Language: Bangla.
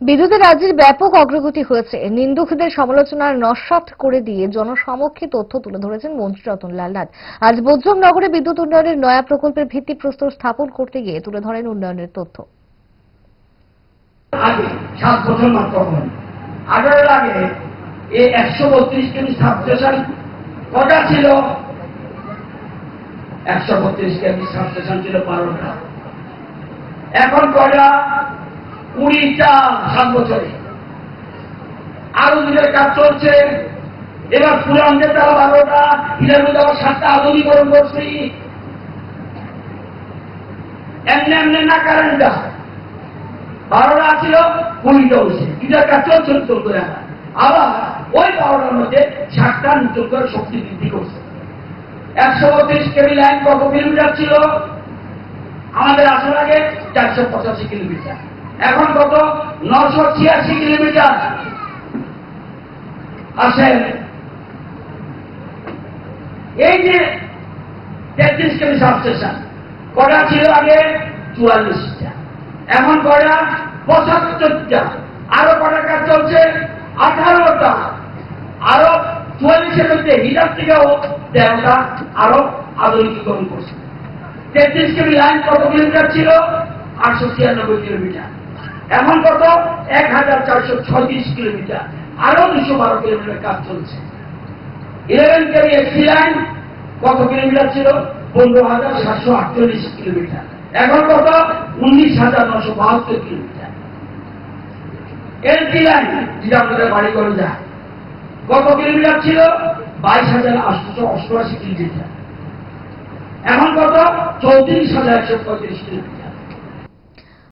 বিদ্যুতের রাজ্যের ব্যাপক অগ্রগতি হয়েছে। নিন্দুকদের সমালোচনার নস্যাৎ করে দিয়ে জনসমক্ষে তথ্য তুলে ধরেছেন মন্ত্রী রতনলাল নাথ। আজ বজরংনগরে বিদ্যুৎ উন্নয়নের নয়া প্রকল্পের ভিত্তিপ্রস্তর স্থাপন করতে গিয়ে তুলে ধরেন উন্নয়নের তথ্য। আগে 7 বছর মাত্র হল 18 আগে এই 132 কেভি সাবস্টেশন কটা ছিল? 132 কেভি সাবস্টেশন ছিল 12টা। এখন কটা? 20টা 7 বছরে। আরো দুটোর কাজ চলছে। এবার পুরানকে তারা 12টা, হিলের মধ্যে আবার 7টা আধুনিকরণ করছি। এমনি এমনি না কারেন্টটা 12টা ছিল 20টা হয়েছে। দুটার কাজ চলছে চলতে রাখা। আবার ওই 12টার মধ্যে 7টা নতুন করে শক্তি বৃদ্ধি করছে। 132 কেভি লাইন কত কিলোমিটার ছিল? আমাদের আসার আগে 485 কিলোমিটার। এখন কত? 986 কিলোমিটার। আসেন, এই যে 33 কেভি সাবস্টেশন কটা ছিল আগে? 44টা। এখন কটা? 75টা। আরো কটা কাজ চলছে? 18টা। আরো 44-এর মধ্যে হিটার থেকেও 13টা আরো আধুনিকীকরণ করছে। 33 কেভি লাইন কত কিলোমিটার ছিল? 896 কিলোমিটার। এখন কত? 1436 কিলোমিটার। আরো 212 কিলোমিটার কাজ চলছে। 11 কেভি এসি লাইন কত কিলোমিটার ছিল? 15,748 কিলোমিটার। এখন কত? 19,972 কিলোমিটার। এলটি লাইন যেটা আমাদের বাড়ি করে যায় কত কিলোমিটার ছিল? 22,888 কিলোমিটার। এখন কত? 34,135 কিলোমিটার।